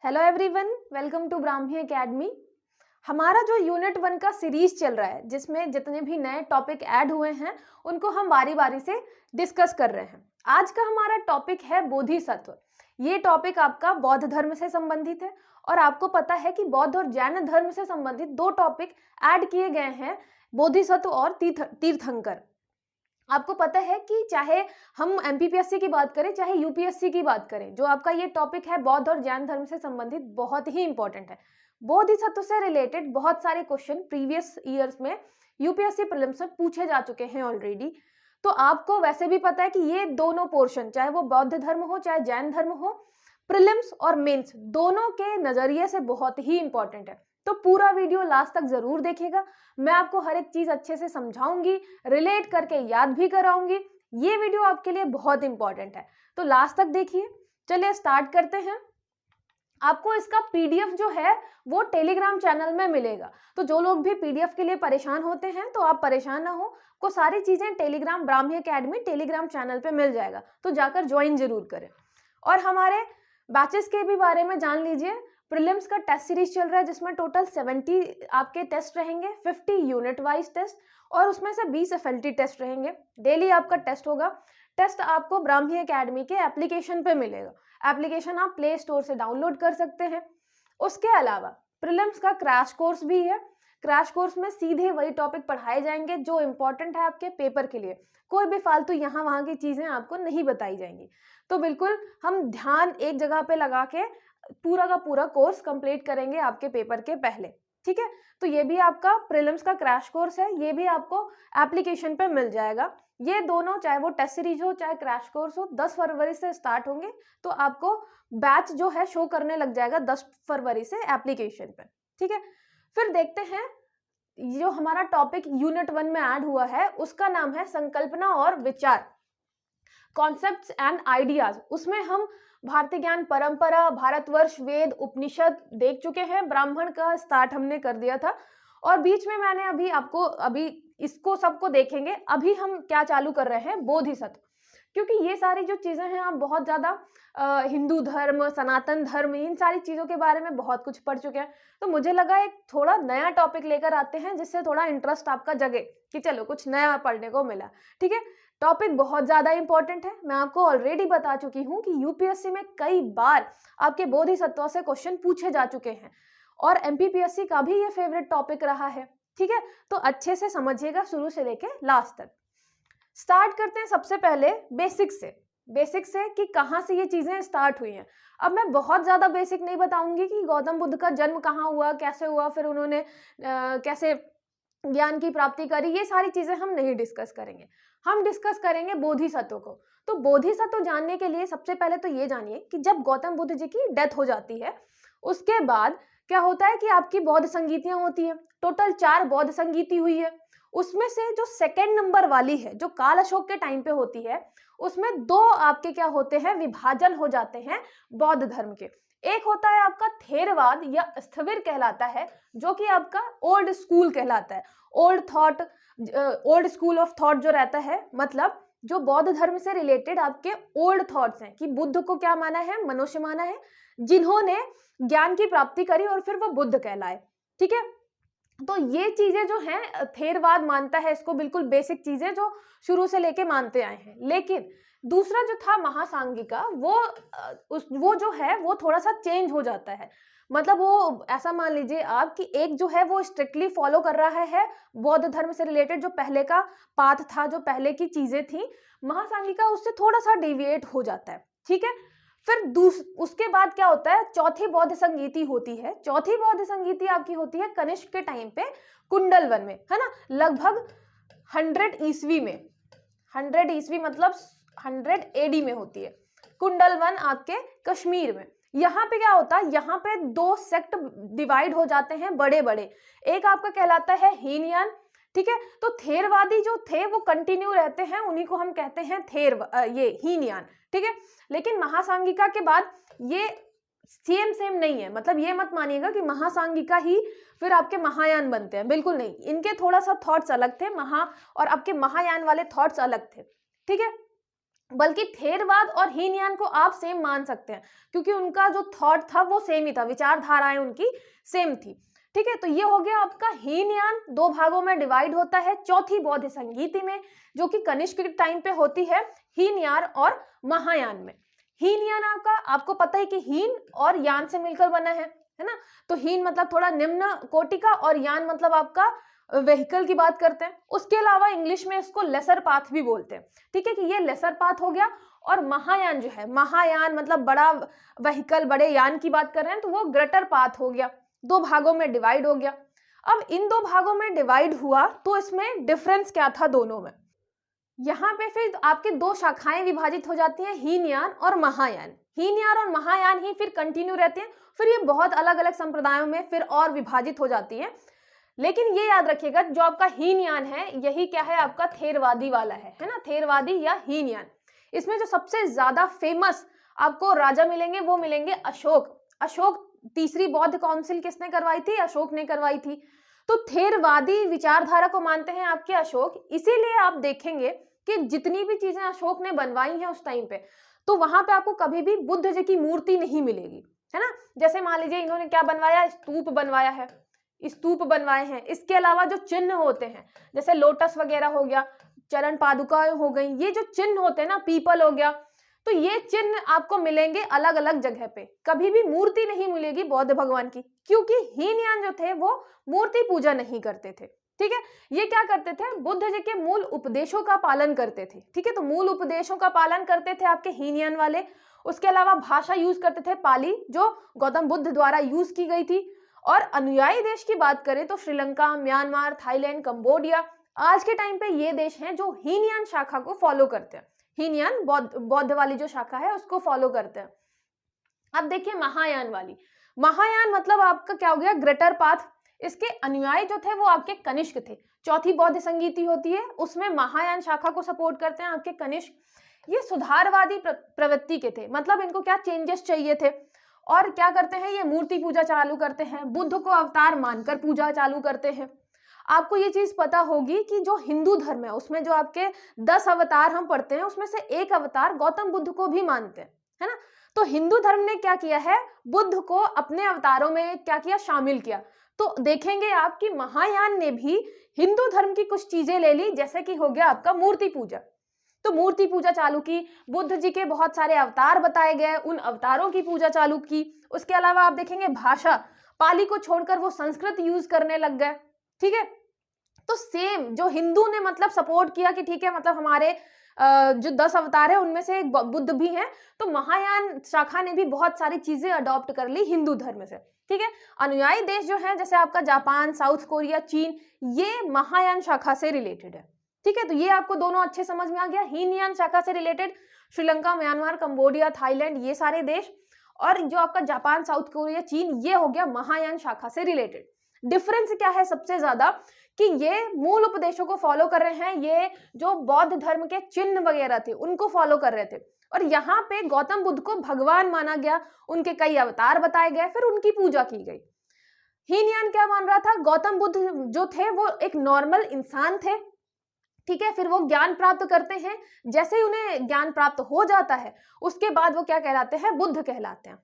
Hello everyone, welcome to Brahmi Academy. हमारा जो unit 1 का सीरीज चल रहा है जिसमें जितने भी नए टॉपिक ऐड हुए हैं उनको हम बारी बारी से डिस्कस कर रहे हैं। आज का हमारा टॉपिक है बोधिसत्व। ये टॉपिक आपका बौद्ध धर्म से संबंधित है और आपको पता है कि बौद्ध और जैन धर्म से संबंधित दो टॉपिक ऐड किए गए हैं, बोधिसत्व और तीर्थंकर। आपको पता है कि चाहे हम एमपीपीएससी की बात करें चाहे यूपीएससी की बात करें, जो आपका ये टॉपिक है बौद्ध और जैन धर्म से संबंधित बहुत ही इंपॉर्टेंट है। बोधिसत्व से रिलेटेड बहुत सारे क्वेश्चन प्रीवियस ईयर्स में यूपीएससी प्रीलिम्स में पूछे जा चुके हैं ऑलरेडी। तो आपको वैसे भी पता है कि ये दोनों पोर्शन, चाहे वो बौद्ध धर्म हो चाहे जैन धर्म हो, प्रीलिम्स और मेंस दोनों के नजरिए से बहुत ही इंपॉर्टेंट है। तो पूरा वीडियो लास्ट तक जरूर देखिएगा। मैं आपको हर एक चीज अच्छे से समझाऊंगी, रिलेट करके याद भी कराऊंगी। ये वीडियो आपके लिए बहुत इंपॉर्टेंट है, तो लास्ट तक देखिए। चलिए स्टार्ट करते हैं। आपको इसका पीडीएफ जो है वो टेलीग्राम चैनल में मिलेगा। तो जो लोग भी पीडीएफ के लिए परेशान होते हैं तो आप परेशान ना हो, को सारी चीजें Telegram Brahmi academy Telegram channel पे मिल जाएगा, तो जाकर ज्वाइन जरूर करें। और हमारे बैचेस के भी बारे में जान लीजिए। प्रीलिम्स का टेस्ट सीरीज चल रहा है जिसमें टोटल 70 आपके टेस्ट रहेंगे, 50 यूनिट वाइज टेस्ट और उसमें से 20 एफएलटी टेस्ट रहेंगे। डेली आपका टेस्ट होगा। टेस्ट आपको ब्राह्मी एकेडमी के एप्लीकेशन पे मिलेगा। एप्लीकेशन आप प्ले स्टोर से डाउनलोड कर सकते हैं। उसके अलावा प्रीलिम्स का क्रैश कोर्स भी है। क्रैश कोर्स में सीधे वही टॉपिक पढ़ाए जाएंगे जो इंपॉर्टेंट है आपके पेपर के लिए। कोई भी फालतू यहाँ वहाँ की चीजें आपको नहीं बताई जाएंगी। तो बिल्कुल हम ध्यान एक जगह पे लगा के पूरा का पूरा कोर्स कंप्लीट करेंगे आपके पेपर के पहले, ठीक है। तो ये भी आपका प्रीलिम्स का क्रैश कोर्स है, ये भी आपको एप्लीकेशन पे मिल जाएगा। ये दोनों, चाहे वो टेस्ट सीरीज हो चाहे क्रैश कोर्स हो, 10 फरवरी से स्टार्ट होंगे। तो आपको बैच जो है शो करने लग जाएगा 10 फरवरी से एप्लीकेशन पे, ठीक है। फिर देखते हैं जो हमारा टॉपिक यूनिट 1 में ऐड हुआ है उसका नाम है संकल्पना और विचार, कॉन्सेप्ट्स एंड आइडियाज। उसमें हम भारतीय ज्ञान परंपरा, भारतवर्ष, वेद, उपनिषद देख चुके हैं। ब्राह्मण का स्टार्ट हमने कर दिया था और बीच में मैंने अभी इसको सबको देखेंगे। अभी हम क्या चालू कर रहे हैं, बोधिसत्व, क्योंकि ये सारी जो चीजें हैं आप बहुत ज्यादा हिंदू धर्म, सनातन धर्म, इन सारी चीजों के बारे में बहुत कुछ पढ़ चुके हैं। तो मुझे लगा एक थोड़ा नया टॉपिक लेकर आते हैं जिससे थोड़ा इंटरेस्ट आपका जगे कि चलो कुछ नया पढ़ने को मिला, ठीक है। टॉपिक बहुत ज्यादा इंपॉर्टेंट है। मैं आपको ऑलरेडी बता चुकी हूँ कि यूपीएससी में कई बार आपके बोधिसत्व से क्वेश्चन पूछे जा चुके हैं और एमपीपीएससी का भी ये फेवरेट टॉपिक रहा है, ठीक है। तो अच्छे से समझिएगा शुरू से लेके लास्ट तक। स्टार्ट करते हैं सबसे पहले बेसिक से कि कहाँ से ये चीजें स्टार्ट हुई हैं। अब मैं बहुत ज्यादा बेसिक नहीं बताऊंगी कि गौतम बुद्ध का जन्म कहाँ हुआ, कैसे हुआ, फिर उन्होंने कैसे ज्ञान की प्राप्ति करी, ये सारी चीजें हम नहीं डिस्कस करेंगे। हम डिस्कस करेंगे बोधिसत्व को। तो बोधिसत्व जानने के लिए सबसे पहले तो ये जानिए कि जब गौतम बुद्ध जी की डेथ हो जाती है उसके बाद क्या होता है कि आपकी बौद्ध संगीतियां होती है। टोटल 4 बौद्ध संगीति हुई है। उसमें से जो सेकेंड नंबर वाली है, जो काल अशोक के टाइम पे होती है, उसमें 2 आपके क्या होते हैं, विभाजन हो जाते हैं बौद्ध धर्म के। एक होता है आपका थेरवाद या स्थविर कहलाता है, जो कि आपका ओल्ड स्कूल कहलाता है। ओल्ड स्कूल ऑफ थॉट जो रहता है, मतलब जो बौद्ध धर्म से रिलेटेड आपके ओल्ड थॉट्स हैं कि बुद्ध को क्या माना है, मनुष्य माना है, जिन्होंने ज्ञान की प्राप्ति करी और फिर वो बुद्ध कहलाए, ठीक है। तो ये चीजें जो हैं थेरवाद मानता है इसको, बिल्कुल बेसिक चीजें जो शुरू से लेके मानते आए हैं। लेकिन दूसरा जो था महासांगिका, वो जो है वो थोड़ा सा चेंज हो जाता है। मतलब वो ऐसा मान लीजिए आप कि एक जो है वो स्ट्रिक्टली फॉलो कर रहा है बौद्ध धर्म से रिलेटेड जो पहले का पाथ था, जो पहले की चीजें थी। महासांगिका उससे थोड़ा सा डेविएट हो जाता है, ठीक है। फिर उसके बाद क्या होता है, चौथी बौद्ध संगीति होती है। चौथी बौद्ध संगीति आपकी होती है कनिष्क के टाइम पे कुंडलवन में, है ना, लगभग 100 ईस्वी में। 100 ईस्वी मतलब 100 एडी में होती है कुंडलवन आपके कश्मीर में। यहाँ पे क्या होता है, यहाँ पे 2 सेक्ट डिवाइड हो जाते हैं बड़े बड़े। एक आपका कहलाता है हीनयान, ठीक है। तो थेरवादी जो थे वो कंटिन्यू रहते हैं, उन्हीं को हम कहते हैं ये हीनयान, ठीक है। लेकिन महासांगिका के बाद ये सेम नहीं है। मतलब ये मत मानिएगा कि महासांगिका ही फिर आपके महायान बनते हैं, बिल्कुल नहीं। इनके थोड़ा सा थॉट्स अलग थे, और आपके महायान वाले थॉट्स अलग थे, ठीक है। बल्कि थेरवाद और हीनयान को आप सेम मान सकते हैं, क्योंकि उनका जो थॉट था वो सेम ही था, विचारधाराएं उनकी सेम थी। ठीक है, तो ये हो गया आपका हीनयान। दो भागों में डिवाइड होता है चौथी बौद्ध संगीति में, जो कि कनिष्क के टाइम पे होती है, हीनयान और महायान में। हीनयान आपको पता है कि हीन और यान से मिलकर बना है ना। तो हीन मतलब थोड़ा निम्न कोटि का, और यान मतलब आपका व्हीकल की बात करते हैं। उसके अलावा इंग्लिश में इसको लेसर पाथ भी बोलते हैं। ठीक है, कि ये लेसर पाथ हो गया। और महायान जो है, महायान मतलब बड़ा व्हीकल, बड़े यान की बात कर रहे हैं, तो वो ग्रेटर पाथ हो गया, दो भागों में डिवाइड हो गया। अब इन दो भागों में डिवाइड हुआ तो इसमें डिफरेंस क्या था दोनों में? यहाँ पे फिर आपके दो शाखाएं विभाजित हो जाती हैं, हीनयान और महायान। हीनयान और महायान ही फिर कंटिन्यू रहते हैं, फिर ये बहुत अलग अलग संप्रदायों में फिर और विभाजित हो जाती है। लेकिन ये याद रखिएगा, जो आपका हीनयान है यही क्या है, आपका थेरवादी वाला है ना, थेरवादी या हीनयान। इसमें जो सबसे ज्यादा फेमस आपको राजा मिलेंगे वो मिलेंगे अशोक। अशोक, तीसरी बौद्ध काउंसिल किसने करवाई थी? अशोक ने करवाई थी। तो थेरवादी विचारधारा को मानते हैं आपके अशोक। इसीलिए आप देखेंगे कि जितनी भी चीजें अशोक ने बनवाई हैं उस टाइम पे, तो वहां पे आपको कभी भी बुद्ध जी की मूर्ति नहीं मिलेगी, है ना। जैसे मान लीजिए इन्होंने क्या बनवाया, स्तूप बनवाया है, स्तूप बनवाए हैं। इसके अलावा जो चिन्ह होते हैं, जैसे लोटस वगैरह हो गया, चरण पादुकाएं हो गई, ये जो चिन्ह होते हैं ना, पीपल हो गया, तो ये चिन्ह आपको मिलेंगे अलग अलग जगह पे। कभी भी मूर्ति नहीं मिलेगी बौद्ध भगवान की, क्योंकि हीनयान जो थे वो मूर्ति पूजा नहीं करते थे। ठीक है, ये क्या करते थे, बुद्ध जी के मूल उपदेशों का पालन करते थे। ठीक है, तो मूल उपदेशों का पालन करते थे आपके हीनयान वाले। उसके अलावा भाषा यूज करते थे पाली, जो गौतम बुद्ध द्वारा यूज की गई थी। और अनुयायी देश की बात करें तो श्रीलंका, म्यांमार, थाईलैंड, कंबोडिया, आज के टाइम पे ये देश हैं जो हीनयान शाखा को फॉलो करते हैं। हीनयान बौद्ध वाली जो शाखा है उसको फॉलो करते हैं। अब देखिए महायान वाली, महायान मतलब आपका क्या हो गया, ग्रेटर पाथ। इसके अनुयायी जो थे वो आपके कनिष्क थे। चौथी बौद्ध संगीति होती है, उसमें महायान शाखा को सपोर्ट करते हैं आपके कनिष्क। ये सुधारवादी प्रवृत्ति के थे, मतलब इनको क्या चेंजेस चाहिए थे, और क्या करते हैं, ये मूर्ति पूजा चालू करते हैं, बुद्ध को अवतार मानकर पूजा चालू करते हैं। आपको ये चीज पता होगी कि जो हिंदू धर्म है उसमें जो आपके 10 अवतार हम पढ़ते हैं, उसमें से एक अवतार गौतम बुद्ध को भी मानते हैं, है ना। तो हिंदू धर्म ने क्या किया है, बुद्ध को अपने अवतारों में क्या किया, शामिल किया। तो देखेंगे आप कि महायान ने भी हिंदू धर्म की कुछ चीजें ले ली, जैसे कि हो गया आपका मूर्ति पूजा। तो मूर्ति पूजा चालू की, बुद्ध जी के बहुत सारे अवतार बताए गए, उन अवतारों की पूजा चालू की। उसके अलावा आप देखेंगे भाषा, पाली को छोड़कर वो संस्कृत यूज करने लग गए। ठीक है, तो सेम जो हिंदू ने मतलब सपोर्ट किया कि ठीक है, मतलब हमारे जो 10 अवतार है उनमें से एक बुद्ध भी हैं, तो महायान शाखा ने भी बहुत सारी चीजें अडॉप्ट कर ली हिंदू धर्म से। ठीक है, अनुयायी देश जो है जैसे आपका जापान, साउथ कोरिया, चीन, ये महायान शाखा से रिलेटेड है। ठीक है, तो ये आपको दोनों अच्छे समझ में आ गया। हीनयान शाखा से related Sri Lanka, Myanmar, Cambodia, Thailand, ये सारे देश, और जो आपका जापान, साउथ कोरिया, चीन, ये हो गया महायान शाखा से रिलेटेड। डिफरेंस क्या है सबसे ज्यादा, कि ये मूल उपदेशों को फॉलो कर रहे हैं, ये जो बौद्ध धर्म के चिन्ह वगैरह थे उनको फॉलो कर रहे थे, और यहाँ पे गौतम बुद्ध को भगवान माना गया, उनके कई अवतार बताए गए, फिर उनकी पूजा की गई। हीनयान क्या मान रहा था, गौतम बुद्ध जो थे वो एक नॉर्मल इंसान थे। ठीक है, फिर वो ज्ञान प्राप्त करते हैं, जैसे ही उन्हें ज्ञान प्राप्त हो जाता है उसके बाद वो क्या कहलाते हैं, बुद्ध कहलाते हैं।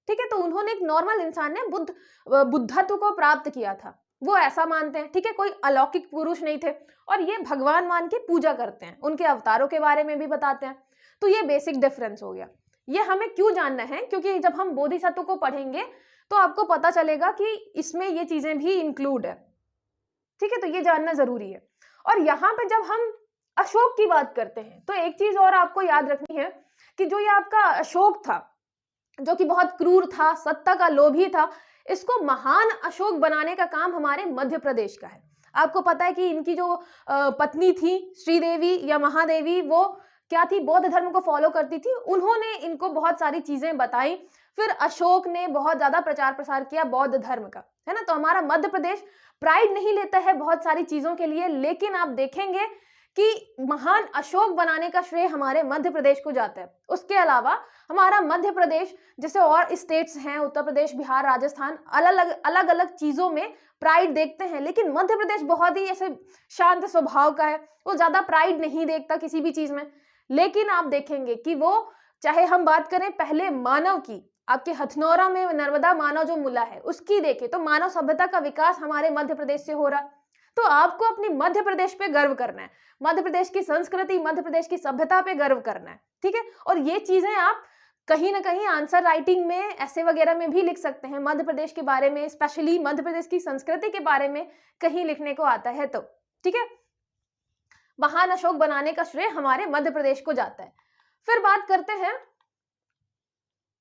ठीक है, तो उन्होंने, एक नॉर्मल इंसान ने बुद्धत्व को प्राप्त किया था, वो ऐसा मानते हैं। ठीक है, कोई अलौकिक पुरुष नहीं थे, और ये भगवान मान के पूजा करते हैं, उनके अवतारों के बारे में भी बताते हैं। तो ये बेसिक डिफरेंस हो गया। ये हमें क्यों जानना है, क्योंकि जब हम बोधिसत्व को पढ़ेंगे तो आपको पता चलेगा कि इसमें ये चीजें भी इंक्लूड है। ठीक है, तो ये जानना जरूरी है। और यहाँ पे जब हम अशोक की बात करते हैं तो एक चीज और आपको याद रखनी है कि जो ये आपका अशोक था, जो कि बहुत क्रूर था, सत्ता का लोभी था, इसको महान अशोक बनाने का काम हमारे मध्य प्रदेश का है। आपको पता है कि इनकी जो पत्नी थी श्रीदेवी या महादेवी, वो क्या थी, बौद्ध धर्म को फॉलो करती थी। उन्होंने इनको बहुत सारी चीजें बताई, फिर अशोक ने बहुत ज्यादा प्रचार प्रसार किया बौद्ध धर्म का, है ना। तो हमारा मध्य प्रदेश प्राइड नहीं लेता है बहुत सारी चीजों के लिए, लेकिन आप देखेंगे कि महान अशोक बनाने का श्रेय हमारे मध्य प्रदेश को जाता है। उसके अलावा हमारा मध्य प्रदेश, जैसे और स्टेट्स हैं, उत्तर प्रदेश, बिहार, राजस्थान, अलग अलग चीजों में प्राइड देखते हैं, लेकिन मध्य प्रदेश बहुत ही ऐसे शांत स्वभाव का है, वो ज्यादा प्राइड नहीं देखता किसी भी चीज में। लेकिन आप देखेंगे कि वो, चाहे हम बात करें पहले मानव की, आपके हथनौरा में नर्मदा मानव जो मुला है उसकी देखें तो मानव सभ्यता का विकास हमारे मध्य प्रदेश से हो रहा। तो आपको अपनी मध्य प्रदेश पे गर्व करना है, मध्य प्रदेश की संस्कृति, मध्य प्रदेश की सभ्यता पे गर्व करना है, ठीक है। और ये चीजें आप कहीं ना कहीं आंसर राइटिंग में, ऐसे वगैरह में भी लिख सकते हैं, मध्य प्रदेश के बारे में, स्पेशली मध्य प्रदेश की संस्कृति के बारे में कहीं लिखने को आता है तो, ठीक है। महान अशोक बनाने का श्रेय हमारे मध्य प्रदेश को जाता है। फिर बात करते हैं,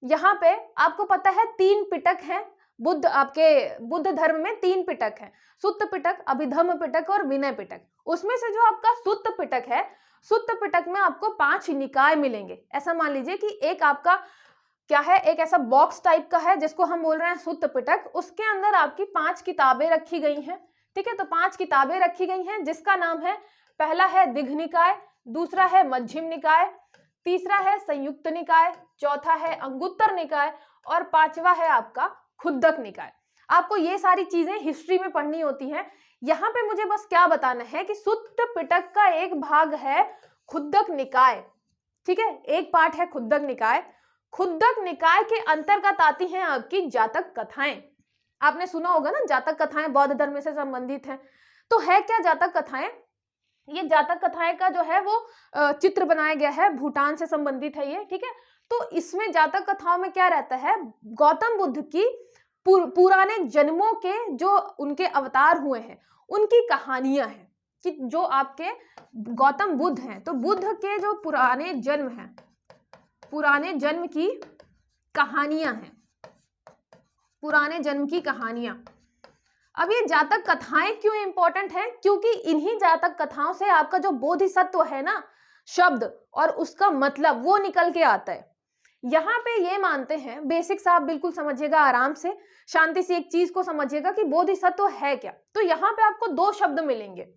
यहाँ पे आपको पता है 3 पिटक हैं बुद्ध, आपके बुद्ध धर्म में 3 पिटक हैं, सुत्त पिटक, अभिधम्म पिटक और विनय पिटक। उसमें से जो आपका सुत्त पिटक है, सुत्त पिटक में आपको 5 निकाय मिलेंगे। ऐसा मान लीजिए कि एक आपका क्या है, एक ऐसा बॉक्स टाइप का है जिसको हम बोल रहे हैं सुत्त पिटक, उसके अंदर आपकी 5 किताबें रखी गई हैं, ठीक है। तो 5 किताबें रखी गई हैं जिसका नाम है, पहला है दिघ निकाय, दूसरा है मध्यम निकाय, तीसरा है संयुक्त निकाय, चौथा है अंगुत्तर निकाय और 5वां है आपका खुद्दक निकाय। आपको ये सारी चीजें हिस्ट्री में पढ़नी होती हैं। यहाँ पे मुझे बस क्या बताना है कि सुत्त पिटक का एक भाग है खुद्दक निकाय, ठीक है, एक पार्ट है खुद्दक निकाय। खुद्दक निकाय के अंतर्गत आती हैं आपकी जातक कथाएं। आपने सुना होगा ना, जातक कथाएं बौद्ध धर्म से संबंधित हैं। तो है क्या जातक कथाएं? ये जातक कथाएं का जो है वो चित्र बनाया गया है, भूटान से संबंधित है ये, ठीक है। तो इसमें जातक कथाओं में क्या रहता है, गौतम बुद्ध की पुराने जन्मों के जो उनके अवतार हुए हैं उनकी कहानियां हैं, कि जो आपके गौतम बुद्ध हैं तो बुद्ध के जो पुराने जन्म हैं, पुराने जन्म की कहानियां हैं, पुराने जन्म की कहानियां। अब ये जातक कथाएं क्यों इंपॉर्टेंट है? क्योंकि इन्हीं जातक कथाओं से आपका जो बोधिसत्व है ना शब्द और उसका मतलब वो निकल के आता है। यहाँ पे ये मानते हैं, बेसिक्स आप बिल्कुल समझिएगा, आराम से शांति से एक चीज को समझिएगा कि बोधिसत्व है क्या। तो यहाँ पे आपको 2 शब्द मिलेंगे।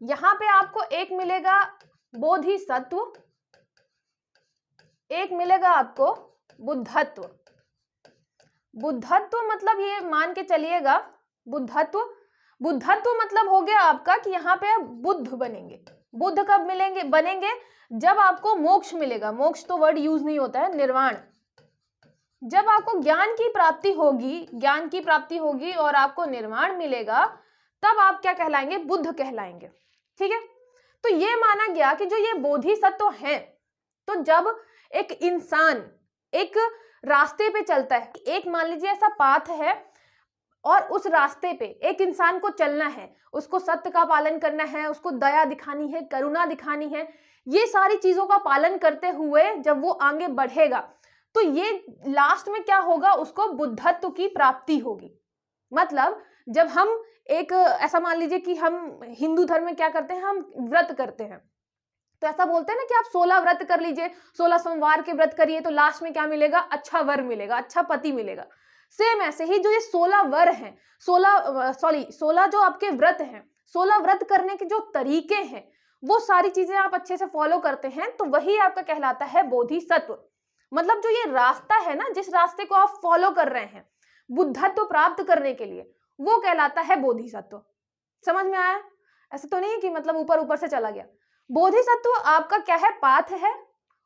यहाँ पे आपको एक मिलेगा बोधिसत्व, एक मिलेगा आपको बुद्धत्व। बुद्धत्व मतलब ये मान के चलिएगा, बुद्धत्व, बुद्धत्व मतलब हो गया आपका कि यहाँ पे आप बुद्ध बनेंगे। बुद्ध कब मिलेंगे, बनेंगे? जब आपको मोक्ष मिलेगा। मोक्ष तो वर्ड यूज नहीं होता है, निर्वाण। जब आपको ज्ञान की प्राप्ति होगी, ज्ञान की प्राप्ति होगी और आपको निर्वाण मिलेगा, तब आप क्या कहलाएंगे? बुद्ध कहलाएंगे, ठीक है। तो ये माना गया कि जो ये बोधिसत्व हैं, तो जब एक इंसान एक रास्ते पे चलता है, एक मान लीजिए ऐसा पाथ है और उस रास्ते पे एक इंसान को चलना है, उसको सत्य का पालन करना है, उसको दया दिखानी है, करुणा दिखानी है, ये सारी चीजों का पालन करते हुए जब वो आगे बढ़ेगा तो ये लास्ट में क्या होगा, उसको बुद्धत्व की प्राप्ति होगी। मतलब जब हम एक ऐसा मान लीजिए कि हम हिंदू धर्म में क्या करते हैं, हम व्रत करते हैं, तो ऐसा बोलते हैं ना कि आप 16 व्रत कर लीजिए, 16 सोमवार के व्रत करिए तो लास्ट में क्या मिलेगा? अच्छा वर मिलेगा, अच्छा पति मिलेगा। सेम ऐसे ही जो ये 16 वर हैं, 16 जो आपके व्रत हैं, 16 व्रत करने के जो तरीके हैं, वो सारी चीजें आप अच्छे से फॉलो करते हैं तो वही आपका कहलाता है बोधिसत्व। मतलब जो ये रास्ता है ना, जिस रास्ते को आप फॉलो कर रहे हैं बुद्धत्व प्राप्त करने के लिए, वो कहलाता है बोधिसत्व। समझ में आया? ऐसा तो नहीं कि मतलब ऊपर ऊपर से चला गया। बोधिसत्व आपका क्या है? पाथ है।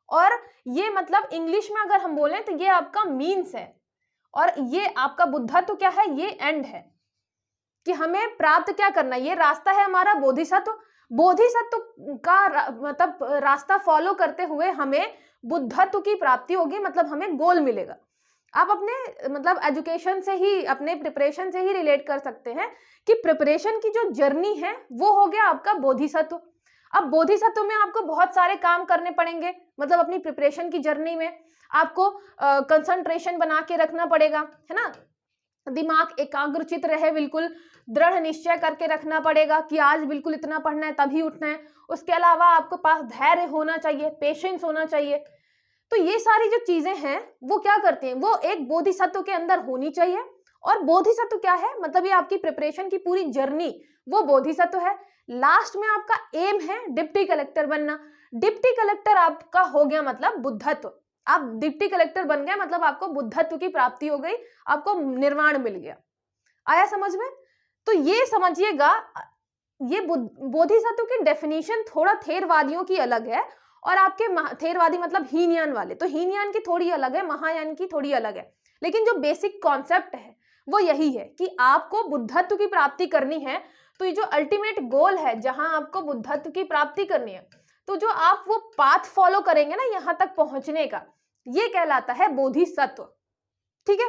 और ये मतलब इंग्लिश में अगर हम बोलें तो ये आपका मीन्स है, और ये आपका बुद्धत्व क्या है? ये एंड है कि हमें प्राप्त क्या करना है। ये रास्ता है हमारा बोधिसत्व। बोधिसत्व का मतलब रास्ता फॉलो करते हुए हमें बुद्धत्व की प्राप्ति होगी, मतलब हमें गोल मिलेगा। आप अपने मतलब एजुकेशन से ही, अपने प्रिपरेशन से ही रिलेट कर सकते हैं कि प्रिपरेशन की जो जर्नी है वो हो गया आपका बोधिसत्व। अब बोधिसत्व में आपको बहुत सारे काम करने पड़ेंगे, मतलब अपनी प्रिपरेशन की जर्नी में आपको कंसंट्रेशन बना के रखना पड़ेगा, है ना। दिमाग एकाग्रचित रहे, बिल्कुल दृढ़ निश्चय करके रखना पड़ेगा कि आज बिल्कुल इतना पढ़ना है, तभी उठना है। उसके अलावा आपके पास धैर्य होना चाहिए, पेशेंस होना चाहिए। तो ये सारी जो चीजें हैं वो क्या करती हैं, वो एक बोधिसत्व के अंदर होनी चाहिए। और बोधिसत्व क्या है? मतलब ये आपकी प्रिपरेशन की पूरी जर्नी वो बोधिसत्व है। लास्ट में आपका एम है डिप्टी कलेक्टर बनना। डिप्टी कलेक्टर आपका हो गया मतलब बुद्धत्व। आप डिप्टी कलेक्टर बन गए मतलब आपको बुद्धत्व की प्राप्ति हो गई, आपको निर्वाण मिल गया। आया समझ में? तो ये समझिएगा, ये बोधिसत्व की डेफिनेशन थोड़ा थेरवादियों की अलग है और आपके थेरवादी मतलब हीनयान वाले, तो हीनयान की थोड़ी अलग है, महायान की थोड़ी अलग है, लेकिन जो बेसिक कॉन्सेप्ट है वो यही है कि आपको बुद्धत्व की प्राप्ति करनी है। तो ये जो अल्टीमेट गोल है जहां आपको बुद्धत्व की प्राप्ति करनी है, तो जो आप वो पाथ फॉलो करेंगे ना यहां तक पहुंचने का, ये कहलाता है बोधिसत्व। ठीक है,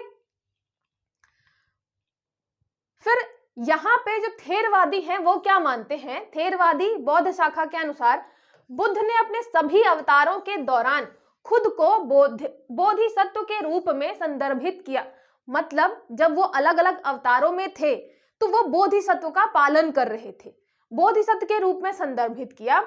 फिर यहाँ पे जो थेरवादी हैं वो क्या मानते हैं, थेरवादी बौद्ध शाखा के अनुसार बुद्ध ने अपने सभी अवतारों के दौरान खुद को बोधिसत्व के रूप में संदर्भित किया। मतलब जब वो अलग अलग अवतारों में थे तो वो बोधिसत्व का पालन कर रहे थे, बोधिसत्व के रूप में संदर्भित किया।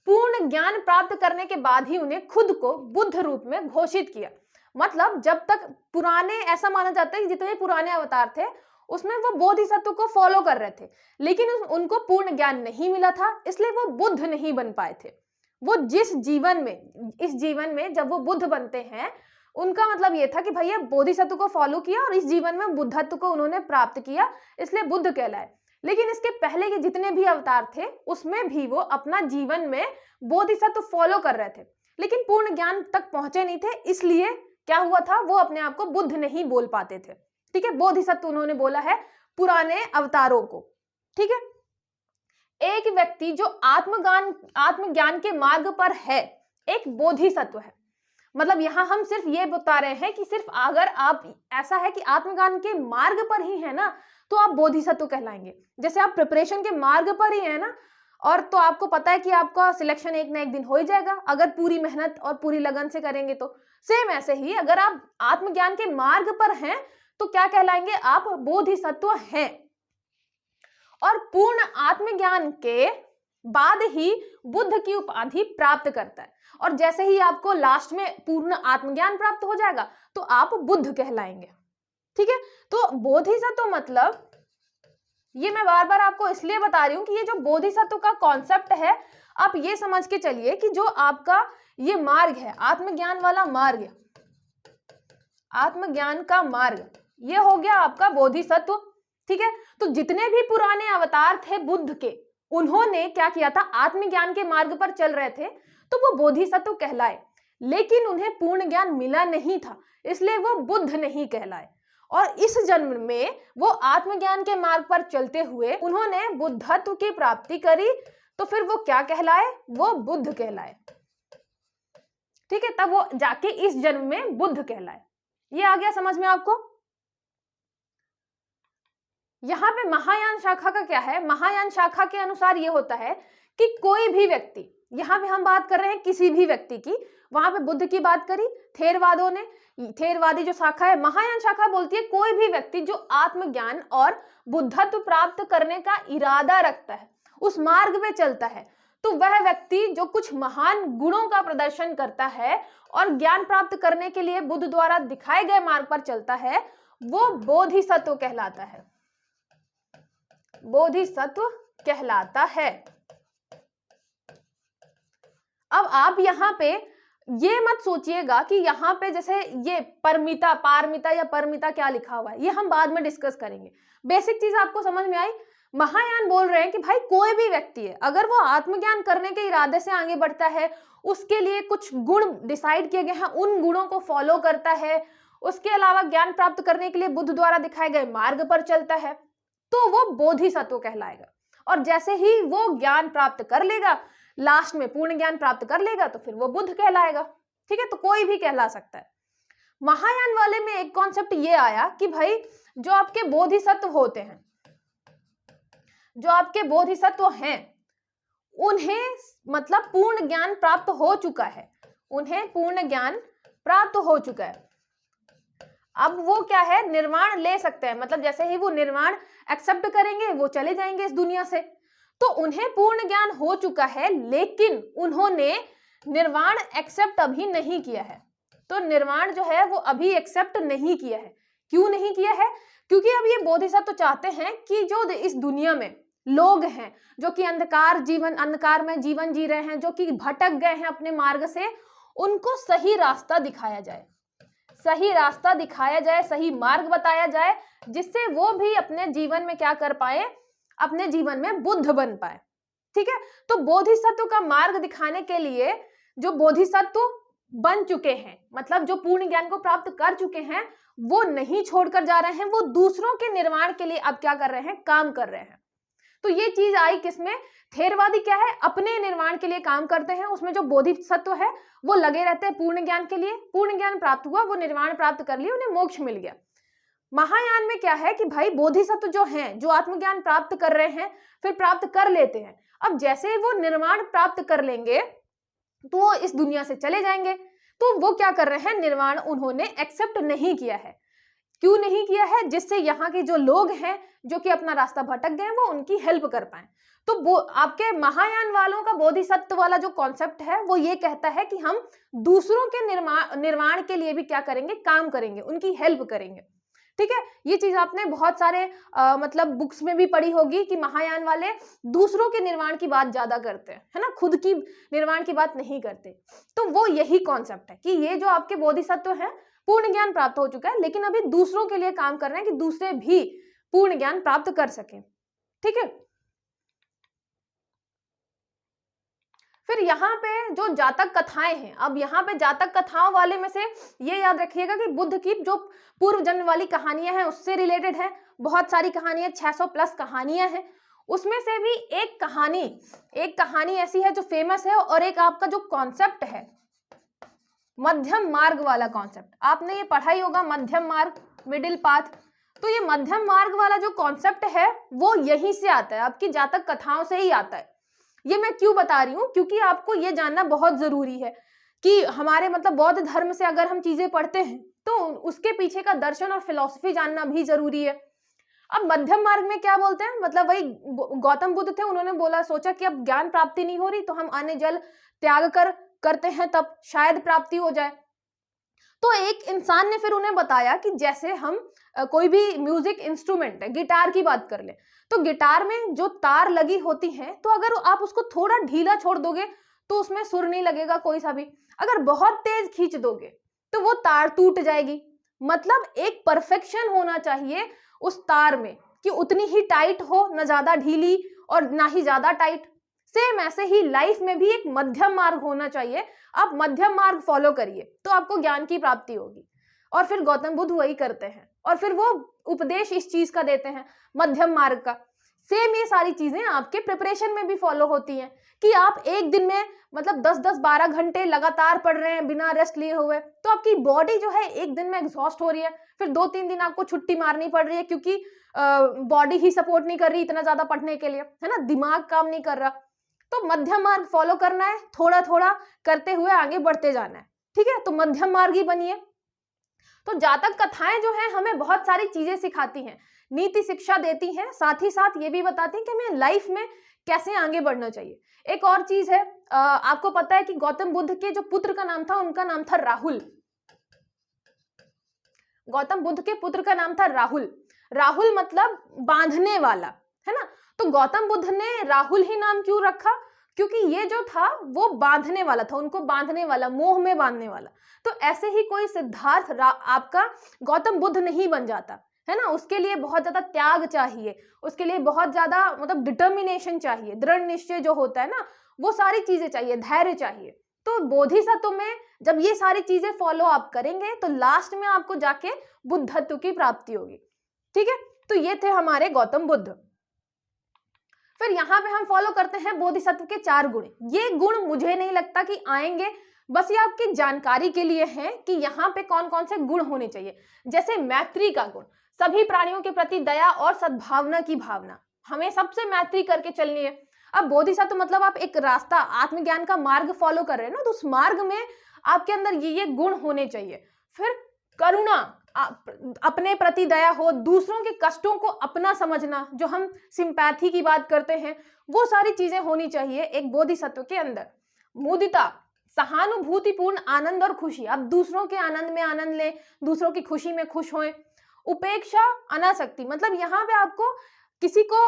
पूर्ण ज्ञान प्राप्त करने के बाद ही उन्हें खुद को बुद्ध रूप में घोषित किया। मतलब जब तक पुराने, ऐसा माना जाता है कि जितने पुराने अवतार थे उसमें वो बोधिसत्व को फॉलो कर रहे थे, लेकिन उनको पूर्ण ज्ञान नहीं मिला था, इसलिए वो बुद्ध नहीं बन पाए थे। वो जिस जीवन में, इस जीवन में जब वो बुद्ध बनते हैं, उनका मतलब ये था कि भैया बोधिसत्व को फॉलो किया और इस जीवन में बुद्धत्व को उन्होंने प्राप्त किया, इसलिए बुद्ध कहलाए। लेकिन इसके पहले के जितने भी अवतार थे उसमें भी वो अपना जीवन में बोधिसत्व फॉलो कर रहे थे, लेकिन पूर्ण ज्ञान तक पहुंचे नहीं थे, इसलिए क्या हुआ था, वो अपने आप को बुद्ध नहीं बोल पाते थे। ठीक है, बोधिसत्व उन्होंने बोला है पुराने अवतारों को। ठीक है, एक व्यक्ति जो आत्मज्ञान के मार्ग पर है एक बोधिसत्व है। मतलब यहां हम सिर्फ ये बता रहे हैं कि सिर्फ अगर आप, ऐसा है कि आत्मज्ञान के मार्ग पर ही है ना तो आप बोधिसत्व कहलाएंगे। जैसे आप प्रिपरेशन के मार्ग पर ही है ना, और तो आपको पता है कि आपका सिलेक्शन एक ना एक दिन हो ही जाएगा अगर पूरी मेहनत और पूरी लगन से करेंगे तो। सेम ऐसे ही अगर आप आत्मज्ञान के मार्ग पर हैं तो क्या कहलाएंगे, आप बोधिसत्व हैं। और पूर्ण आत्मज्ञान के बाद ही बुद्ध की उपाधि प्राप्त करता है, और जैसे ही आपको लास्ट में पूर्ण आत्मज्ञान प्राप्त हो जाएगा तो आप बुद्ध कहलाएंगे। ठीक है, तो बोधिसत्व मतलब, ये मैं बार बार आपको इसलिए बता रही हूं कि ये जो बोधिसत्व का कॉन्सेप्ट है, आप ये समझ के चलिए कि जो आपका ये मार्ग है, आत्मज्ञान वाला मार्ग, आत्मज्ञान का मार्ग, ये हो गया आपका बोधिसत्व। ठीक है, तो जितने भी पुराने अवतार थे बुद्ध के, उन्होंने क्या किया था, आत्मज्ञान के मार्ग पर चल रहे थे, तो वो बोधिसत्व कहलाए, लेकिन उन्हें पूर्ण ज्ञान मिला नहीं था, इसलिए वो बुद्ध नहीं कहलाए। और इस जन्म में वो आत्मज्ञान के मार्ग पर चलते हुए उन्होंने बुद्धत्व की प्राप्ति करी, तो फिर वो क्या कहलाए, वो बुद्ध कहलाए। ठीक है, तब वो जाके इस जन्म में बुद्ध कहलाए। ये आ गया समझ में आपको। यहाँ पे महायान शाखा का क्या है, महायान शाखा के अनुसार ये होता है कि कोई भी व्यक्ति, यहाँ पे हम बात कर रहे हैं किसी भी व्यक्ति की, वहां पे बुद्ध की बात करी थेरवादों ने, थेरवादी जो शाखा है, महायान शाखा बोलती है कोई भी व्यक्ति जो आत्मज्ञान और बुद्धत्व प्राप्त करने का इरादा रखता है, उस मार्ग में चलता है, तो वह व्यक्ति जो कुछ महान गुणों का प्रदर्शन करता है और ज्ञान प्राप्त करने के लिए बुद्ध द्वारा दिखाए गए मार्ग पर चलता है, वो बोधिसत्व कहलाता है, बोधिसत्व कहलाता है। अब आप यहाँ पे ये मत सोचिएगा कि यहाँ पे जैसे ये परमिता, पारमिता या परमिता क्या लिखा हुआ है, ये हम बाद में डिस्कस करेंगे। बेसिक चीज आपको समझ में आई। महायान बोल रहे हैं कि भाई कोई भी व्यक्ति है, अगर वो आत्मज्ञान करने के इरादे से आगे बढ़ता है, उसके लिए कुछ गुण डिसाइड किए गए हैं, उन गुणों को फॉलो करता है, उसके अलावा ज्ञान प्राप्त करने के लिए बुद्ध द्वारा दिखाए गए मार्ग पर चलता है, तो वो बोधिसत्व कहलाएगा। और जैसे ही वो ज्ञान प्राप्त कर लेगा, लास्ट में पूर्ण ज्ञान प्राप्त कर लेगा, तो फिर वो बुद्ध कहलाएगा। ठीक है, तो कोई भी कहला सकता है। महायान वाले में एक कॉन्सेप्ट ये आया कि भाई जो आपके बोधिसत्व होते हैं, जो आपके बोधिसत्व हैं, उन्हें मतलब पूर्ण ज्ञान प्राप्त हो चुका है, उन्हें पूर्ण ज्ञान प्राप्त हो चुका है। अब वो क्या है, निर्वाण ले सकते हैं, मतलब जैसे ही वो निर्वाण एक्सेप्ट करेंगे वो चले जाएंगे इस दुनिया से, तो उन्हें पूर्ण ज्ञान हो चुका है, लेकिन उन्होंने निर्वाण एक्सेप्ट अभी नहीं किया है। तो निर्वाण जो है वो अभी एक्सेप्ट नहीं किया है। क्यों नहीं किया है? क्योंकि अब ये बोधिसत्व चाहते हैं कि जो इस दुनिया में लोग हैं जो कि अंधकार में जीवन जी रहे हैं, जो कि भटक गए हैं अपने मार्ग से, उनको सही रास्ता दिखाया जाए, सही रास्ता दिखाया जाए, सही मार्ग बताया जाए, जिससे वो भी अपने जीवन में क्या कर पाए, अपने जीवन में बुद्ध बन पाए। ठीक है, तो बोधिसत्व का मार्ग दिखाने के लिए जो बोधिसत्व बन चुके हैं, मतलब जो पूर्ण ज्ञान को प्राप्त कर चुके हैं, वो नहीं छोड़कर जा रहे हैं, वो दूसरों के निर्माण के लिए अब क्या कर रहे हैं, काम कर रहे हैं। तो ये चीज आई किसमें, थेरवादी क्या है, अपने निर्माण के लिए काम करते हैं, उसमें जो बोधिसत्व है वो लगे रहते हैं पूर्ण ज्ञान के लिए, पूर्ण ज्ञान प्राप्त हुआ, वो निर्वाण प्राप्त कर लिया, उन्हें मोक्ष मिल गया। महायान में क्या है कि भाई बोधिसत्व जो हैं, जो आत्मज्ञान प्राप्त कर रहे हैं, फिर प्राप्त कर लेते हैं, अब जैसे वो निर्वाण प्राप्त कर लेंगे तो वो इस दुनिया से चले जाएंगे, तो वो क्या कर रहे हैं, निर्वाण उन्होंने एक्सेप्ट नहीं किया है। क्यों नहीं किया है, जिससे यहाँ के जो लोग हैं जो कि अपना रास्ता भटक गए वो उनकी हेल्प कर पाए। तो वो आपके महायान वालों का बोधिसत्व वाला जो कॉन्सेप्ट है वो ये कहता है कि हम दूसरों के निर्माण के लिए भी क्या करेंगे, काम करेंगे, उनकी हेल्प करेंगे। ठीक है, ये चीज आपने बहुत सारे मतलब बुक्स में भी पढ़ी होगी कि महायान वाले दूसरों के निर्माण की बात ज्यादा करते हैं, है ना, खुद की निर्माण की बात नहीं करते। तो वो यही कॉन्सेप्ट है कि ये जो आपके बोधिसत्व है, पूर्ण ज्ञान प्राप्त हो चुका है, लेकिन अभी दूसरों के लिए काम कर रहे हैं कि दूसरे भी पूर्ण ज्ञान प्राप्त कर सकें। ठीक है, फिर यहाँ पे जो जातक कथाएं हैं, अब यहाँ पे जातक कथाओं वाले में से ये याद रखिएगा कि बुद्ध की जो पूर्व जन्म वाली कहानियां हैं उससे रिलेटेड है, बहुत सारी कहानियां, 600 प्लस कहानियां हैं, उसमें से भी एक कहानी ऐसी है जो फेमस है, और एक आपका जो कॉन्सेप्ट है मध्यम मार्ग वाला कॉन्सेप्ट, आपने ये पढ़ा ही होगा, मध्यम मार्ग, मिडिल पाथ। तो ये मध्यम मार्ग वाला जो कॉन्सेप्ट है वो यहीं से आता है, आपकी जातक कथाओं से ही आता है। ये मैं क्यों बता रही हूँ, क्योंकि आपको ये जानना बहुत जरूरी है कि हमारे मतलब बौद्ध धर्म से अगर हम चीजें पढ़ते हैं तो उसके पीछे का दर्शन और फिलॉसफी जानना भी जरूरी है। अब मध्यम मार्ग में क्या बोलते हैं, मतलब वही गौतम बुद्ध थे, उन्होंने बोला, सोचा कि अब ज्ञान प्राप्ति नहीं हो रही तो हम अन्न जल त्याग करते हैं, तब शायद प्राप्ति हो जाए। तो एक इंसान ने फिर उन्हें बताया कि जैसे हम कोई भी म्यूजिक इंस्ट्रूमेंट है, गिटार की बात कर ले, तो गिटार में जो तार लगी होती हैं, तो अगर आप उसको थोड़ा ढीला छोड़ दोगे तो उसमें सुर नहीं लगेगा कोई सा भी, अगर बहुत तेज खींच दोगे तो वो तार टूट जाएगी। मतलब एक परफेक्शन होना चाहिए उस तार में कि उतनी ही टाइट हो, ना ज्यादा ढीली और ना ही ज्यादा टाइट। सेम ऐसे ही लाइफ में भी एक मध्यम मार्ग होना चाहिए, आप मध्यम मार्ग फॉलो करिए तो आपको ज्ञान की प्राप्ति होगी। और फिर गौतम बुद्ध वही करते हैं, और फिर वो उपदेश इस चीज का देते हैं, मध्यम मार्ग का। सेम ये सारी चीजें आपके प्रिपरेशन में भी फॉलो होती हैं कि आप एक दिन में मतलब 10-10 12 घंटे लगातार पढ़ रहे हैं बिना रेस्ट लिए हुए, तो आपकी बॉडी जो है एक दिन में एग्जॉस्ट हो रही है, फिर 2-3 दिन आपको छुट्टी मारनी पड़ रही है क्योंकि बॉडी ही सपोर्ट नहीं कर रही इतना ज्यादा पढ़ने के लिए, है ना, दिमाग काम नहीं कर रहा। तो मध्यम मार्ग फॉलो करना है, थोड़ा थोड़ा करते हुए आगे बढ़ते जाना है। ठीक है, तो मध्यम मार्ग ही बनिए। तो जातक कथाएं जो है हमें बहुत सारी चीजें सिखाती हैं, नीति शिक्षा देती हैं, साथ ही साथ ये भी बताती हैं कि हमें लाइफ में कैसे आगे बढ़ना चाहिए। एक और चीज है, आपको पता है कि गौतम बुद्ध के जो पुत्र का नाम था, उनका नाम था राहुल। गौतम बुद्ध के पुत्र का नाम था राहुल। राहुल मतलब बांधने वाला, है ना। तो गौतम बुद्ध ने राहुल ही नाम क्यों रखा, क्योंकि ये जो था वो बांधने वाला था, उनको बांधने वाला, मोह में बांधने वाला। तो ऐसे ही कोई सिद्धार्थ आपका गौतम बुद्ध नहीं बन जाता, है ना, उसके लिए बहुत ज्यादा त्याग चाहिए, उसके लिए बहुत ज्यादा मतलब डिटर्मिनेशन चाहिए, दृढ़ निश्चय जो होता है ना, वो सारी चीजें चाहिए, धैर्य चाहिए। तो बोधिसत्व में जब ये सारी चीजें फॉलो आप करेंगे तो लास्ट में आपको जाके बुद्धत्व की प्राप्ति होगी। ठीक है, तो ये थे हमारे गौतम बुद्ध। फिर यहाँ पे हम फॉलो करते हैं बोधिसत्व के 4 गुण। ये गुण मुझे नहीं लगता कि आएंगे, बस ये आपकी जानकारी के लिए है कि यहाँ पे कौन कौन से गुण होने चाहिए। जैसे मैत्री का गुण, सभी प्राणियों के प्रति दया और सद्भावना की भावना, हमें सबसे मैत्री करके चलनी है। अब बोधिसत्व मतलब आप एक रास्ता, आत्मज्ञान का मार्ग फॉलो कर रहे हैं ना, तो उस मार्ग में आपके अंदर ये गुण होने चाहिए। फिर करुणा, अपने प्रति दया हो, दूसरों के कष्टों को अपना समझना, जो हम सिंपैथी की बात करते हैं, वो सारी चीजें होनी चाहिए एक बोधिसत्व के अंदर। मुदिता, सहानुभूतिपूर्ण आनंद और खुशी, आप दूसरों के आनंद में आनंद लें, दूसरों की खुशी में खुश हों। उपेक्षा, अनासक्ति, मतलब यहाँ पे आपको किसी को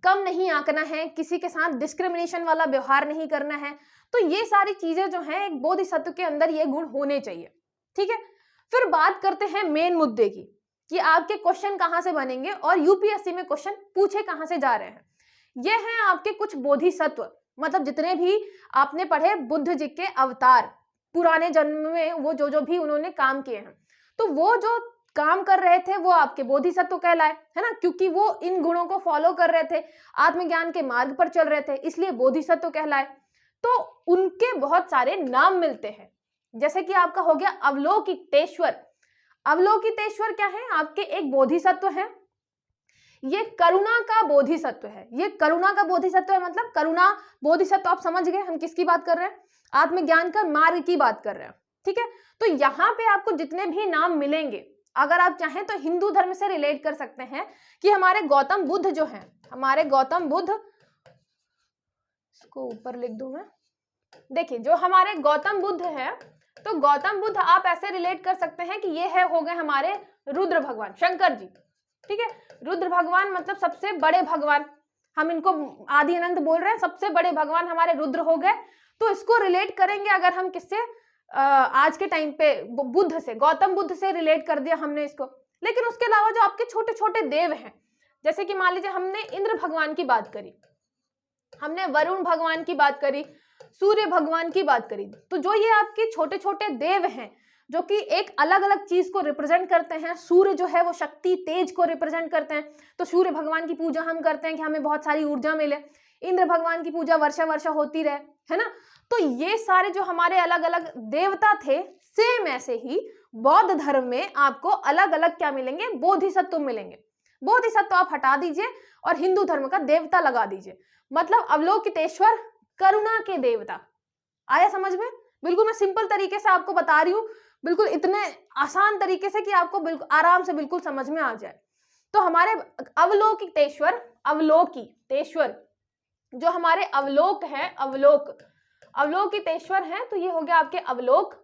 कम नहीं आंकना है, किसी के साथ डिस्क्रिमिनेशन वाला व्यवहार नहीं करना है। तो ये सारी चीजें जो हैं एक बोधिसत्व के अंदर ये गुण होने चाहिए। ठीक है, फिर बात करते हैं मेन मुद्दे की कि आपके क्वेश्चन कहाँ से बनेंगे और यूपीएससी में क्वेश्चन पूछे कहाँ से जा रहे हैं। ये हैं आपके कुछ बोधिसत्व, मतलब जितने भी आपने पढ़े बुद्ध जी के अवतार, पुराने जन्म में वो जो भी उन्होंने काम किए हैं, तो वो जो काम कर रहे थे वो आपके बोधिसत्व कहलाए, है ना, क्योंकि वो इन गुणों को फॉलो कर रहे थे, आत्मज्ञान के मार्ग पर चल रहे थे, इसलिए बोधिसत्व कहलाए। तो उनके बहुत सारे नाम मिलते हैं, जैसे कि आपका हो गया अवलोकितेश्वर। अवलोकितेश्वर क्या है? आपके एक बोधिसत्व है, ये करुणा का बोधिसत्व है। ये करुणा का बोधिसत्व है, मतलब करुणा बोधिसत्व, आप समझ गए हम किसकी बात कर रहे हैं? आत्मज्ञान का मार्ग की बात कर रहे हैं, ठीक है। तो यहाँ पे आपको जितने भी नाम मिलेंगे, अगर आप चाहें तो हिंदू धर्म से रिलेट कर सकते हैं कि हमारे गौतम बुद्ध जो हैं, हमारे गौतम बुद्ध, इसको ऊपर लिख दूं मैं, देखिए जो हमारे गौतम बुद्ध है, तो गौतम बुद्ध आप ऐसे रिलेट कर सकते हैं कि ये है हो गए हमारे रुद्र भगवान, शंकर जी, ठीक है। रुद्र भगवान मतलब सबसे बड़े भगवान, हम इनको आदि अनंत बोल रहे हैं, सबसे बड़े भगवान हमारे रुद्र हो गए। तो इसको रिलेट करेंगे अगर हम किससे, आज के टाइम पे बुद्ध से, गौतम बुद्ध से रिलेट कर दिया हमने इसको। लेकिन उसके अलावा जो आपके छोटे छोटे देव हैं, जैसे कि मान लीजिए हमने इंद्र भगवान की बात करी, हमने वरुण भगवान की बात करी, सूर्य भगवान की बात करी, तो जो ये आपके छोटे छोटे देव हैं जो कि एक अलग अलग चीज को रिप्रेजेंट करते हैं। सूर्य जो है वो शक्ति तेज को रिप्रेजेंट करते हैं, तो सूर्य भगवान की पूजा हम करते हैं कि हमें बहुत सारी ऊर्जा मिले। इंद्र भगवान की पूजा वर्षा वर्षा होती रहे, है ना। तो ये सारे जो हमारे अलग अलग देवता थे, सेम ऐसे ही बौद्ध धर्म में आपको अलग अलग क्या मिलेंगे? बोधिसत्व मिलेंगे। बोधिसत्व आप हटा दीजिए और हिंदू धर्म का देवता लगा दीजिए, मतलब अवलोकितेश्वर करुणा के देवता। आया समझ में? बिल्कुल मैं सिंपल तरीके से आपको बता रही हूँ, बिल्कुल इतने आसान तरीके से कि आपको बिल्कुल आराम से बिल्कुल समझ में आ जाए। तो हमारे अवलोकितेश्वर, अवलोकितेश्वर जो हमारे अवलोक है, अवलोकितेश्वर है, तो ये हो गया आपके अवलोक।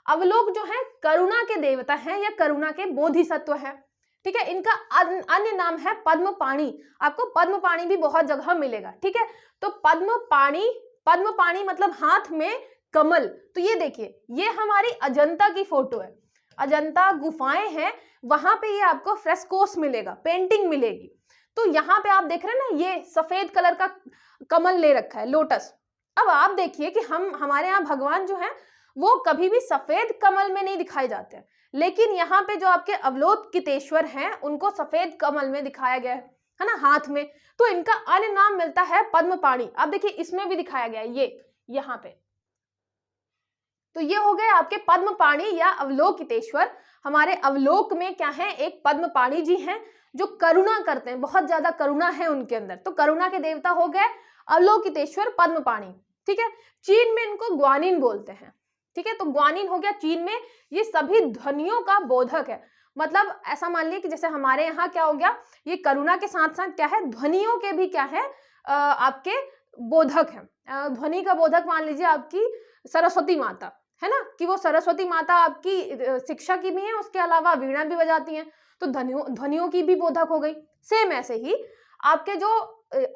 अवलोक जो है करुणा के देवता हैं या करुणा के बोधिसत्व है, ठीक है। इनका अन्य नाम है पद्मपाणि, आपको पद्मपाणि भी बहुत जगह मिलेगा, ठीक है। तो पद्मपाणि, पद्मपाणि मतलब हाथ में कमल। तो ये देखिए, ये हमारी अजंता की फोटो है, अजंता गुफाएं हैं, वहां पे ये आपको फ्रेस्कोस मिलेगा, पेंटिंग मिलेगी। तो यहाँ पे आप देख रहे हैं ना, ये सफेद कलर का कमल ले रखा है, लोटस। अब आप देखिए कि हमारे यहाँ भगवान जो है वो कभी भी सफेद कमल में नहीं दिखाए जाते हैं, लेकिन यहाँ पे जो आपके अवलोकितेश्वर हैं उनको सफेद कमल में दिखाया गया है ना, हाथ में। तो इनका अन्य नाम मिलता है पद्मपाणि। अब देखिए इसमें भी दिखाया गया है, ये यहाँ पे। तो ये हो गए आपके पद्मपाणि या अवलोकितेश्वर। हमारे अवलोक में क्या है? एक पद्मपाणि जी हैं जो करुणा करते हैं, बहुत ज्यादा करुणा है उनके अंदर, तो करुणा के देवता हो गए अवलोकितेश्वर पद्मपाणि, ठीक है। चीन में इनको ग्वानिन बोलते हैं, ठीक है। तो ग्वानिन हो गया चीन में, ये सभी ध्वनियों का बोधक है। मतलब ऐसा मान लीजिए कि जैसे हमारे यहाँ क्या हो गया, ये करुणा के साथ साथ क्या है, ध्वनियों के भी क्या है, आपके बोधक है। ध्वनि का बोधक मान लीजिए आपकी सरस्वती माता, है ना, कि वो सरस्वती माता आपकी शिक्षा की भी है, उसके अलावा वीणा भी बजाती हैं, तो ध्वनियों की भी बोधक हो गई। सेम ऐसे ही आपके जो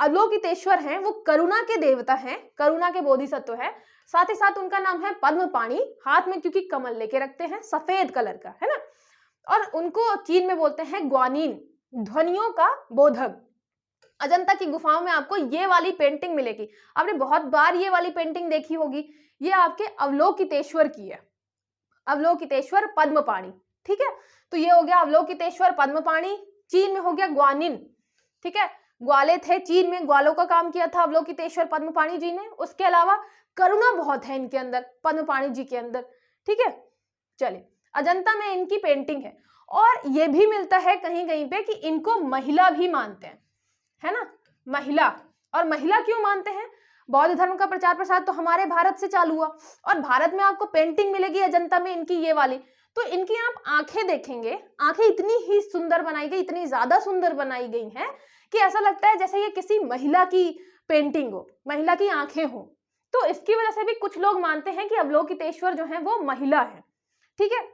अवलोकितेश्वर हैं वो करुणा के देवता हैं, करुणा के बोधिसत्व है। साथ ही साथ उनका नाम है पद्मपाणि, हाथ में क्योंकि कमल लेके रखते हैं, सफेद कलर का, है ना। और उनको चीन में बोलते हैं ग्वानिन, ध्वनियों का बोधक। अजंता की गुफाओं में आपको ये वाली पेंटिंग मिलेगी, आपने बहुत बार ये वाली पेंटिंग देखी होगी, ये आपके अवलोकितेश्वर की है, अवलोकितेश्वर पद्मपाणि, ठीक है। तो ये हो गया अवलोकितेश्वर पद्मपाणि। चीन में हो गया ग्वानिन, ठीक है, ग्वाले थे चीन में, ग्वालों का काम किया था अवलोकितेश्वर पद्मपाणि जी ने। उसके अलावा करुणा बहुत है इनके अंदर, पद्मपाणि जी के अंदर, ठीक है। चलिए, अजंता में इनकी पेंटिंग है। और ये भी मिलता है कहीं कहीं पे कि इनको महिला भी मानते हैं, है ना, महिला। और महिला क्यों मानते हैं? बौद्ध धर्म का प्रचार प्रसार तो हमारे भारत से चालू हुआ, और भारत में आपको पेंटिंग मिलेगी अजंता में इनकी ये वाली। तो इनकी आप आंखें देखेंगे, आंखें इतनी ही सुंदर बनाई गई, इतनी ज्यादा सुंदर बनाई गई हैं कि ऐसा लगता है जैसे ये किसी महिला की पेंटिंग हो, महिला की आंखें हो। तो इसकी वजह से भी कुछ लोग मानते हैं कि अवलोकितेश्वर जो है वो महिला है, ठीक है।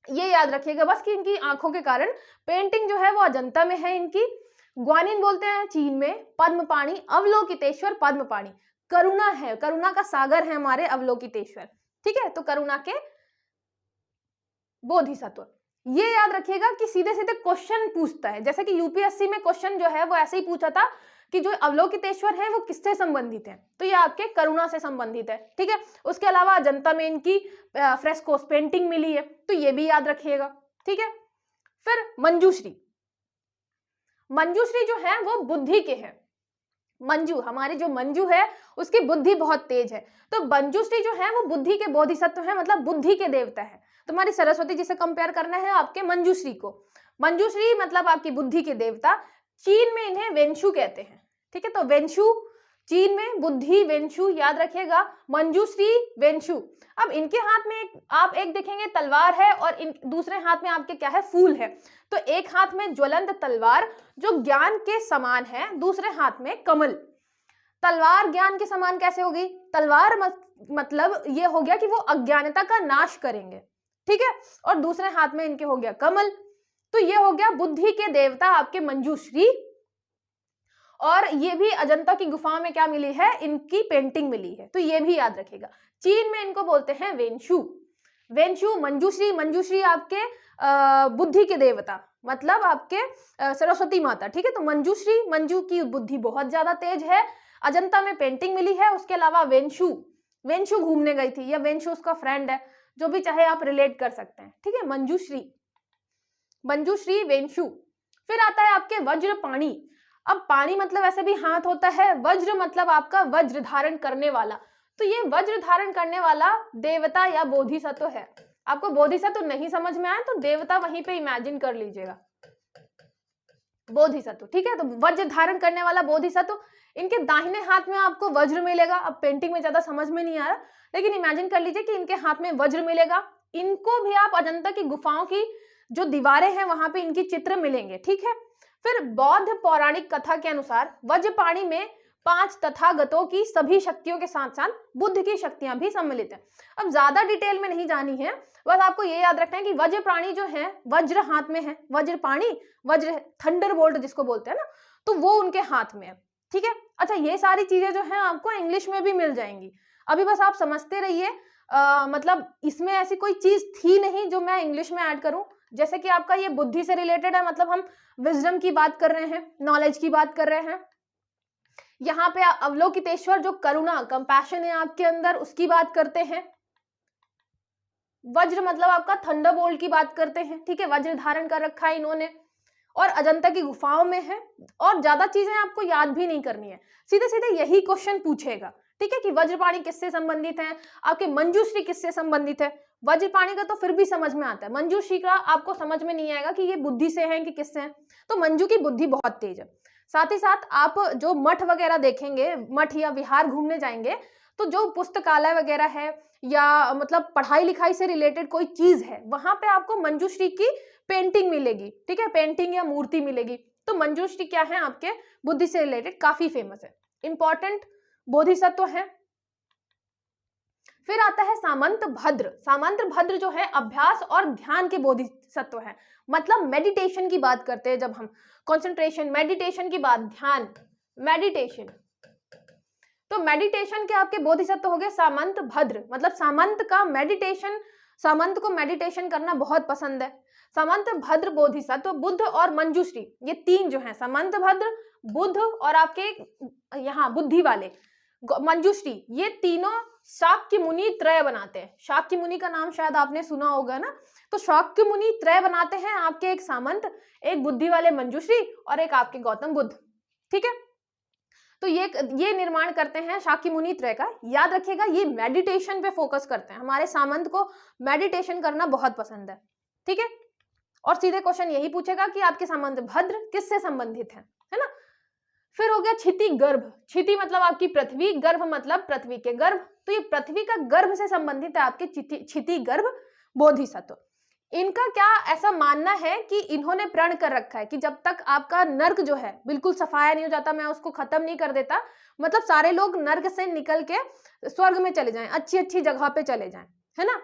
ये याद रखिएगा बस कि इनकी आंखों के कारण पेंटिंग जो है वो अजंता में है इनकी। ग्वानिन बोलते हैं चीन में, पद्मपाणि, अवलोकितेश्वर पद्मपाणि। करुणा है, करुणा का सागर है हमारे अवलोकितेश्वर, ठीक है। तो करुणा के बोधिसत्व। ये याद रखिएगा कि सीधे सीधे क्वेश्चन पूछता है, जैसे कि यूपीएससी में क्वेश्चन जो है वो ऐसे ही पूछा था कि जो अवलोकितेश्वर है वो किससे संबंधित है, तो ये आपके करुणा से संबंधित है, ठीक है। उसके अलावा अजंता में इनकी फ्रेस्कोस पेंटिंग मिली है, तो ये भी याद रखिएगा, ठीक है। फिर मंजूश्री, मंजूश्री जो है वो बुद्धि के है। मंजू, हमारी जो मंजू है उसकी बुद्धि बहुत तेज है, तो मंजूश्री जो है वो बुद्धि के बोधिसत्व है, मतलब बुद्धि के देवता है। तुम्हारी सरस्वती जी से कंपेयर करना है आपके मंजूश्री को। मंजूश्री मतलब आपकी बुद्धि के देवता। चीन में इन्हें वेंशु कहते हैं, ठीक है। तो वेंशु चीन में बुद्धि, वेंशु याद रखिएगा, मंजूश्री वेंशु। अब इनके हाथ में आप एक देखेंगे तलवार है और दूसरे हाथ में आपके क्या है, फूल है। तो एक हाथ में ज्वलंत तलवार जो ज्ञान के समान है, दूसरे हाथ में कमल। तलवार ज्ञान के समान कैसे होगी, तलवार मतलब ये हो गया कि वो अज्ञानता का नाश करेंगे, ठीक है। और दूसरे हाथ में इनके हो गया कमल, तो ये हो गया बुद्धि के देवता आपके मंजूश्री। और ये भी अजंता की गुफाओं में क्या मिली है, इनकी पेंटिंग मिली है, तो ये भी याद रखिएगा। चीन में इनको बोलते हैं वेंशु। वेंशु, मंजूश्री, मंजूश्री आपके बुद्धि के देवता, मतलब आपके सरस्वती माता, ठीक है। तो मंजूश्री, मंजू की बुद्धि बहुत ज्यादा तेज है, अजंता में पेंटिंग मिली है। उसके अलावा वेंशु, वेंशु घूमने गई थी, या वेंशु उसका फ्रेंड है, जो भी चाहे आप रिलेट कर सकते हैं, ठीक है। मंजूश्री, मंजूश्री, वेंशु। फिर आता है आपके वज्रपाणी। अब पाणी मतलब ऐसे भी हाथ होता है, वज्र मतलब आपका वज्र धारण करने वाला, तो ये वज्र धारण करने वाला देवता या बोधिसत्व है। आपको बोधिसत्व नहीं समझ में आए तो देवता वहीं पे इमेजिन कर लीजिएगा, बोधिसत्व, ठीक है। तो वज्र धारण करने वाला बोधिसत्व, इनके दाहिने हाथ में आपको वज्र मिलेगा। अब पेंटिंग में ज्यादा समझ में नहीं आ रहा, लेकिन इमेजिन कर लीजिए कि इनके हाथ में वज्र मिलेगा। इनको भी आप अजंता की गुफाओं की जो दीवारें हैं वहां पे इनकी चित्र मिलेंगे, ठीक है। फिर बौद्ध पौराणिक कथा के अनुसार वज्रपाणी में 5 तथागतों की सभी शक्तियों के साथ साथ बुद्ध की शक्तियां भी सम्मिलित है। अब ज्यादा डिटेल में नहीं जानी है, बस आपको ये याद रखना है कि वज्रपाणी जो है, वज्र हाथ में है, वज्रपाणी, वज्र थंडरबोल्ट जिसको बोलते हैं ना, तो वो उनके हाथ में है, ठीक है। अच्छा, ये सारी चीजें जो है आपको इंग्लिश में भी मिल जाएंगी, अभी बस आप समझते रहिए। मतलब इसमें ऐसी कोई चीज थी नहीं जो मैं इंग्लिश में ऐड करूं। जैसे कि आपका ये बुद्धि से रिलेटेड है, मतलब हम विजडम की बात कर रहे हैं, नॉलेज की बात कर रहे हैं। यहाँ पे अवलोकितेश्वर जो करुणा, कंपैशन है आपके अंदर, उसकी बात करते हैं। वज्र मतलब आपका थंडरबोल्ट की बात करते हैं, ठीक है। वज्र धारण कर रखा है इन्होंने, और अजंता की गुफाओं में है। और ज्यादा चीजें आपको याद भी नहीं करनी है, सीधे सीधे यही क्वेश्चन पूछेगा, ठीक है, कि वज्रपाणी किससे संबंधित है, आपके मंजूश्री किससे संबंधित है। वज्रपाणी का तो फिर भी समझ में आता है, मंजूश्री का आपको समझ में नहीं आएगा कि ये बुद्धि से है कि किससे है। तो मंजू की बुद्धि बहुत तेज है। साथ ही साथ आप जो मठ वगैरह देखेंगे, मठ या विहार घूमने जाएंगे, तो जो पुस्तकालय वगैरह है या मतलब पढ़ाई लिखाई से रिलेटेड कोई चीज है, वहां पे आपको मंजूश्री की पेंटिंग मिलेगी, ठीक है, पेंटिंग या मूर्ति मिलेगी। तो मंजूश्री क्या है, आपके बुद्धि से रिलेटेड काफी फेमस है, इंपॉर्टेंट बोधिसत्व है। फिर आता है सामंत भद्र। सामंत भद्र जो है अभ्यास और ध्यान के बोधिसत्व है, मतलब मेडिटेशन की बात करते हैं जब हम, कंसंट्रेशन, मेडिटेशन की बात, ध्यान, मेडिटेशन। तो मेडिटेशन के आपके बोधिसत्व हो गए सामंत भद्र, मतलब सामंत का मेडिटेशन, सामंत को मेडिटेशन करना बहुत पसंद है। सामंत भद्र बोधिसत्व, बुद्ध और मंजूश्री, ये तीन जो है, सामंत भद्र, बुद्ध और आपके यहाँ बुद्धि वाले मंजूश्री, ये तीनों शाक्य मुनि त्रय बनाते हैं। शाक्य मुनि का नाम शायद आपने सुना होगा ना। तो शाक्य मुनि त्रय बनाते हैं आपके, एक सामंत, एक बुद्धि वाले मंजूश्री और एक आपके गौतम बुद्ध, ठीक है। तो ये निर्माण करते हैं शाक्य मुनि त्रय का। याद रखिएगा, ये मेडिटेशन पे फोकस करते हैं। हमारे सामंत को मेडिटेशन करना बहुत पसंद है, ठीक है। और सीधे क्वेश्चन यही पूछेगा कि आपके सामंत भद्र किससे संबंधित है ना। फिर हो गया क्षिति गर्भ। क्षिति मतलब आपकी पृथ्वी, गर्भ मतलब पृथ्वी के गर्भ। तो ये पृथ्वी का गर्भ से संबंधित है आपके क्षिति गर्भ बोधिसत्व। इनका क्या ऐसा मानना है कि इन्होंने प्रण कर रखा है कि जब तक आपका नर्क जो है बिल्कुल सफाया नहीं हो जाता, मैं उसको खत्म नहीं कर देता, मतलब सारे लोग नर्क से निकल के स्वर्ग में चले जाएं, अच्छी अच्छी जगह पे चले जाएं, है ना।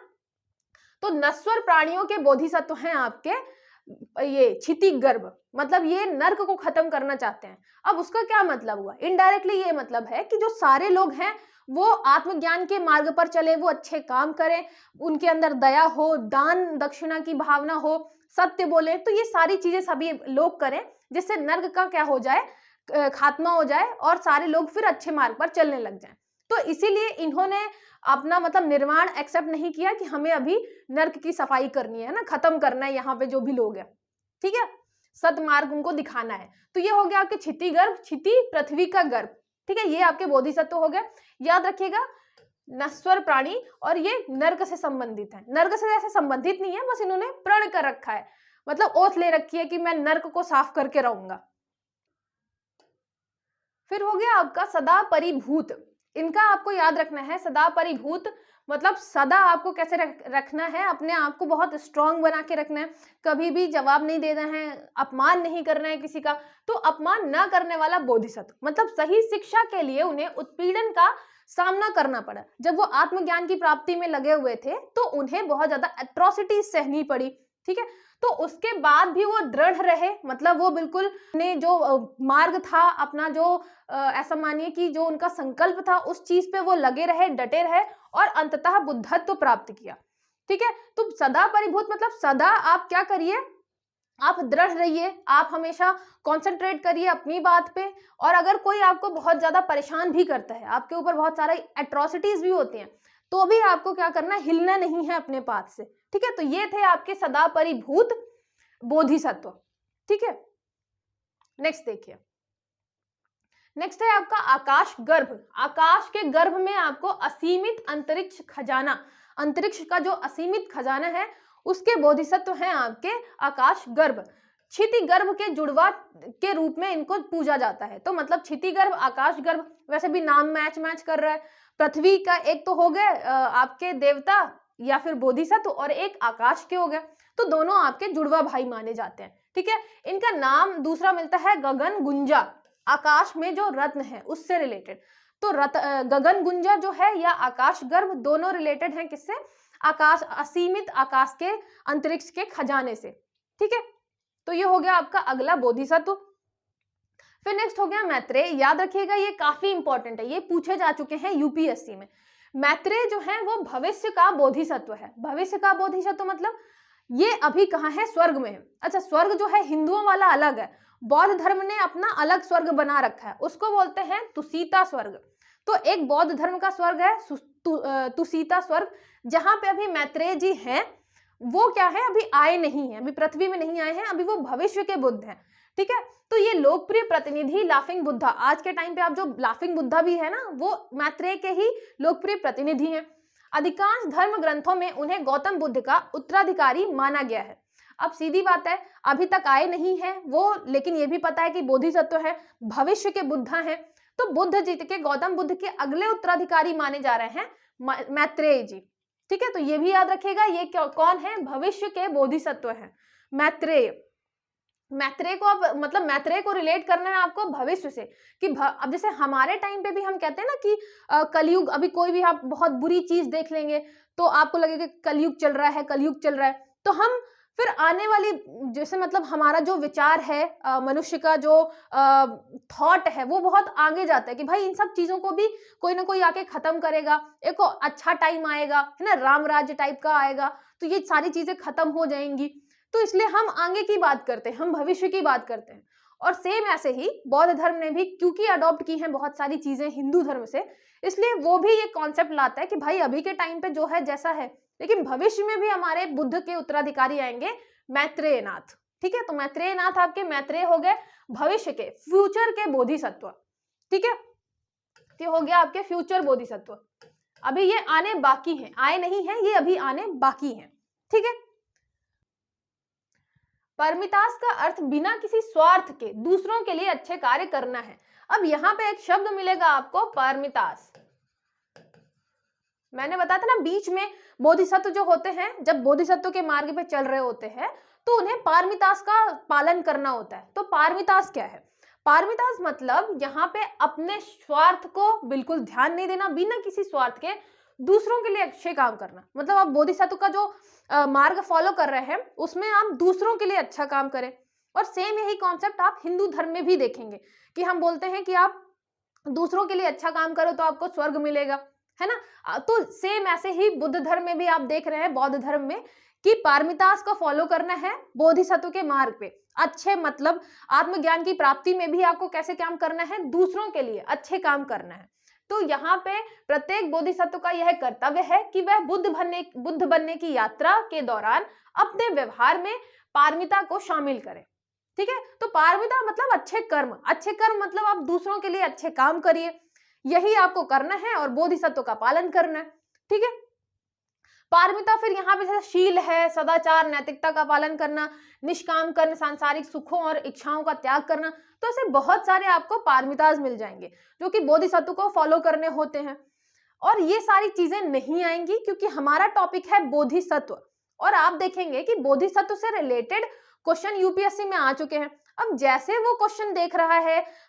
तो नश्वर प्राणियों के बोधिसत्व हैं आपके ये क्षिति गर्भ, मतलब ये नर्क को खत्म करना चाहते हैं। अब उसका क्या मतलब हुआ, इनडायरेक्टली ये मतलब है कि जो सारे लोग हैं वो आत्मज्ञान के मार्ग पर चले, वो अच्छे काम करें, उनके अंदर दया हो, दान दक्षिणा की भावना हो, सत्य बोले, तो ये सारी चीजें सभी लोग करें, जिससे नर्क का क्या हो जाए, खात्मा हो जाए और सारे लोग फिर अच्छे मार्ग पर चलने लग जाएं। तो इसीलिए इन्होंने अपना मतलब निर्वाण एक्सेप्ट नहीं किया कि हमें अभी नर्क की सफाई करनी है ना, खत्म करना है यहाँ पे जो भी लोग हैं, ठीक है, सतमार्ग उनको दिखाना है। तो ये हो गया आपके क्षिति गर्भ, क्षिति पृथ्वी का गर्भ, ठीक है, ये आपके बोधिसत्व हो गए। याद रखिएगा नश्वर प्राणी, और ये नर्क से संबंधित है, नर्क से ऐसे संबंधित नहीं है, बस इन्होंने प्रण कर रखा है, मतलब ओथ ले रखी है कि मैं नर्क को साफ करके रहूंगा। फिर हो गया आपका सदा परिभूत, इनका आपको याद रखना है। सदा परिभूत मतलब सदा आपको कैसे रखना है, अपने आप को बहुत स्ट्रांग बना के रखना है, कभी भी जवाब नहीं देना है, अपमान नहीं करना है किसी का। तो अपमान ना करने वाला बोधिसत्व, मतलब सही शिक्षा के लिए उन्हें उत्पीड़न का सामना करना पड़ा। जब वो आत्मज्ञान की प्राप्ति में लगे हुए थे तो उन्हें बहुत ज्यादा एट्रोसिटी सहनी पड़ी, ठीक है, तो उसके बाद भी वो दृढ़ रहे, मतलब वो बिल्कुल ने जो मार्ग था अपना, जो ऐसा मानिए कि जो उनका संकल्प था उस चीज पे वो लगे रहे, डटे रहे और अंततः बुद्धत्व प्राप्त किया, ठीक है। तो सदा परिभूत मतलब सदा आप क्या करिए, आप दृढ़ रहिए, आप हमेशा कंसंट्रेट करिए अपनी बात पे, और अगर कोई आपको बहुत ज्यादा परेशान भी करता है, आपके ऊपर बहुत सारा एट्रोसिटीज भी होती हैं, तो भी आपको क्या करना है, हिलना नहीं है अपने पास से, ठीक है। तो ये थे आपके सदा परिभूत बोधिसत्व, ठीक है। नेक्स्ट देखिए, नेक्स्ट है आपका आकाश गर्भ। आकाश के गर्भ में आपको असीमित अंतरिक्ष खजाना, अंतरिक्ष का जो असीमित खजाना है उसके बोधिसत्व हैं आपके आकाश गर्भ। क्षिति गर्भ के जुड़वा के रूप में इनको पूजा जाता है। तो मतलब क्षिति गर्भ, आकाश गर्भ, वैसे भी नाम मैच कर रहा है। पृथ्वी का एक तो हो गए आपके देवता या फिर बोधिसत्व, और एक आकाश के हो गए, तो दोनों आपके जुड़वा भाई माने जाते हैं, ठीक है। इनका नाम दूसरा मिलता है गगन गुंजा, आकाश में जो रत्न है उससे रिलेटेड। तो गगन गुंजा जो है या आकाश गर्भ दोनों रिलेटेड हैं किससे, आकाश, असीमित आकाश के अंतरिक्ष के खजाने से, ठीक है। तो ये हो गया आपका अगला बोधिसत्व। फिर नेक्स्ट हो गया मैत्रेय। याद रखिएगा ये काफी इंपॉर्टेंट है, ये पूछे जा चुके हैं यूपीएससी में। मैत्रेय जो है वो भविष्य का बोधिसत्व है। भविष्य का बोधिसत्व मतलब ये अभी कहाँ है, स्वर्ग में है। अच्छा, स्वर्ग जो है हिंदुओं वाला अलग है, बौद्ध धर्म ने अपना अलग स्वर्ग बना रखा है, उसको बोलते हैं तुसीता स्वर्ग। तो एक बौद्ध धर्म का स्वर्ग है तुसीता स्वर्ग, जहां पे अभी मैत्रेय जी हैं, वो क्या है, अभी आए नहीं है, अभी पृथ्वी में नहीं आए हैं, अभी वो भविष्य के बुद्ध हैं, ठीक है। तो ये लोकप्रिय प्रतिनिधि लाफिंग बुद्धा, आज के टाइम पे आप जो लाफिंग बुद्धा भी है ना, वो मैत्रेय के ही लोकप्रिय प्रतिनिधि हैं। अधिकांश धर्म ग्रंथों में उन्हें गौतम बुद्ध का उत्तराधिकारी माना गया है। अब सीधी बात है, अभी तक आए नहीं है वो, लेकिन ये भी पता है कि बोधिसत्व है, भविष्य के बुद्धा हैं, तो बुद्ध जी के, गौतम बुद्ध के अगले उत्तराधिकारी माने जा रहे हैं मैत्रेय जी, ठीक है। तो ये भी याद रखिएगा, ये कौन है, भविष्य के बोधिसत्व है मैत्रेय। मैत्रेय को आप मतलब मैत्रेय को रिलेट करना है आपको भविष्य से, कि अब जैसे हमारे टाइम पे भी हम कहते हैं ना कि कलयुग, अभी कोई भी आप बहुत बुरी चीज देख लेंगे तो आपको लगेगा कलयुग चल रहा है, कलयुग चल रहा है, तो हम फिर आने वाली, जैसे मतलब हमारा जो विचार है, मनुष्य का जो थॉट है, वो बहुत आगे जाता है कि भाई इन सब चीजों को भी कोई ना कोई आके खत्म करेगा, एक अच्छा टाइम आएगा, है ना, राम राज्य टाइप का आएगा, तो ये सारी चीजें खत्म हो जाएंगी। तो इसलिए हम आगे की बात करते हैं, हम भविष्य की बात करते हैं। और सेम ऐसे ही बौद्ध धर्म ने भी क्योंकि अडॉप्ट की हैं बहुत सारी चीजें हिंदू धर्म से, इसलिए वो भी ये कॉन्सेप्ट लाता है कि भाई अभी के टाइम पे जो है जैसा है, लेकिन भविष्य में भी हमारे बुद्ध के उत्तराधिकारी आएंगे मैत्रेय नाथ, ठीक है। तो मैत्रेय नाथ आपके मैत्रेय हो गए भविष्य के, फ्यूचर के बोधिसत्व, ठीक है। ये हो गया आपके फ्यूचर बोधिसत्व। अभी ये आने बाकी हैं, आए नहीं है, ये अभी आने बाकी हैं, ठीक है। परमितास का अर्थ बिना किसी स्वार्थ के दूसरों के लिए अच्छे कार्य करना है। अब यहाँ पे एक शब्द मिलेगा आपको, परमितास। मैंने बताया था ना बीच में, बोधिसत्व जो होते हैं, जब बोधिसत्व के मार्ग पे चल रहे होते हैं तो उन्हें पारमितास का पालन करना होता है। तो पारमितास क्या है, पारमितास मतलब यहाँ पे अपने स्वार्थ को बिल्कुल ध्यान नहीं देना, बिना किसी स्वार्थ के दूसरों के लिए अच्छे काम करना। मतलब आप बोधिसत्व का जो मार्ग फॉलो कर रहे हैं उसमें आप दूसरों के लिए अच्छा काम करें। और सेम यही कॉन्सेप्ट आप हिंदू धर्म में भी देखेंगे कि हम बोलते हैं कि आप दूसरों के लिए अच्छा काम करो तो आपको स्वर्ग मिलेगा, है ना। तो सेम ऐसे ही बुद्ध धर्म में भी आप देख रहे हैं, बौद्ध धर्म में, कि पारमितास को फॉलो करना है बोधिसत्व के मार्ग पे। अच्छे मतलब आत्मज्ञान की प्राप्ति में भी आपको कैसे काम करना है, दूसरों के लिए अच्छे काम करना है। तो यहाँ पे प्रत्येक बोधिसत्व का यह कर्तव्य है कि वह बुद्ध बनने की यात्रा के दौरान अपने व्यवहार में पारमिता को शामिल करे। ठीक है, तो पारमिता मतलब अच्छे कर्म मतलब आप दूसरों के लिए अच्छे काम करिए, यही आपको करना है और बोधिसत्व का पालन करना है। ठीक है, पारमिता फिर यहाँ पे जैसे शील है, सदाचार, नैतिकता का पालन करना, निष्काम कर्म, सांसारिक सुखों और इच्छाओं का त्याग करना। तो ऐसे बहुत सारे आपको पारमिताज मिल जाएंगे जो कि बोधिसत्व को फॉलो करने होते हैं। और ये सारी चीजें नहीं आएंगी क्योंकि हमारा टॉपिक है बोधिसत्व, और आप देखेंगे कि बोधिसत्व से रिलेटेड क्वेश्चन यूपीएससी में आ चुके हैं। अब जैसे वो क्वेश्चन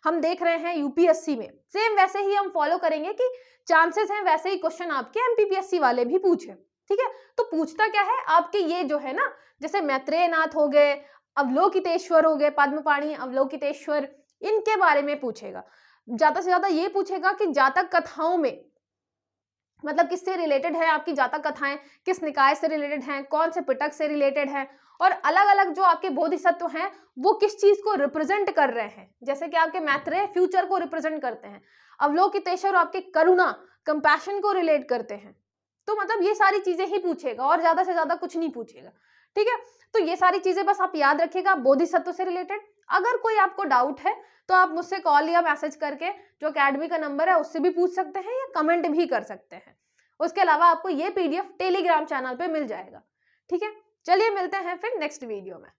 हम देख रहे हैं यूपीएससी में, सेम वैसे ही हम फॉलो करेंगे कि चांसेस हैं वैसे ही क्वेश्चन आपके एमपीपीएससी वाले भी पूछे। ठीक है, तो पूछता क्या है आपके ये जो है ना, जैसे मैत्रेय नाथ हो गए, अवलोकितेश्वर हो गए, पद्मपाणि, अवलोकितेश्वर, इनके बारे में पूछेगा। ज्यादा से ज्यादा ये पूछेगा कि जातक कथाओं में मतलब किससे रिलेटेड है आपकी जातक कथाएं, किस निकाय से रिलेटेड हैं, कौन से पिटक से रिलेटेड हैं, और अलग अलग जो आपके बोधिसत्व हैं वो किस चीज को रिप्रेजेंट कर रहे हैं। जैसे कि आपके मैत्रेय फ्यूचर को रिप्रेजेंट करते हैं, अवलोकितेश्वर आपके करुणा, कंपैशन को रिलेट करते हैं। तो मतलब ये सारी चीजें ही पूछेगा और ज्यादा से ज्यादा कुछ नहीं पूछेगा। ठीक है, तो ये सारी चीजें बस आप याद रखिएगा बोधिसत्व से रिलेटेड। अगर कोई आपको डाउट है तो आप मुझसे कॉल या मैसेज करके, जो अकेडमी का नंबर है उससे भी पूछ सकते हैं या कमेंट भी कर सकते हैं। उसके अलावा आपको ये पीडीएफ टेलीग्राम चैनल पे मिल जाएगा। ठीक है, चलिए मिलते हैं फिर नेक्स्ट वीडियो में।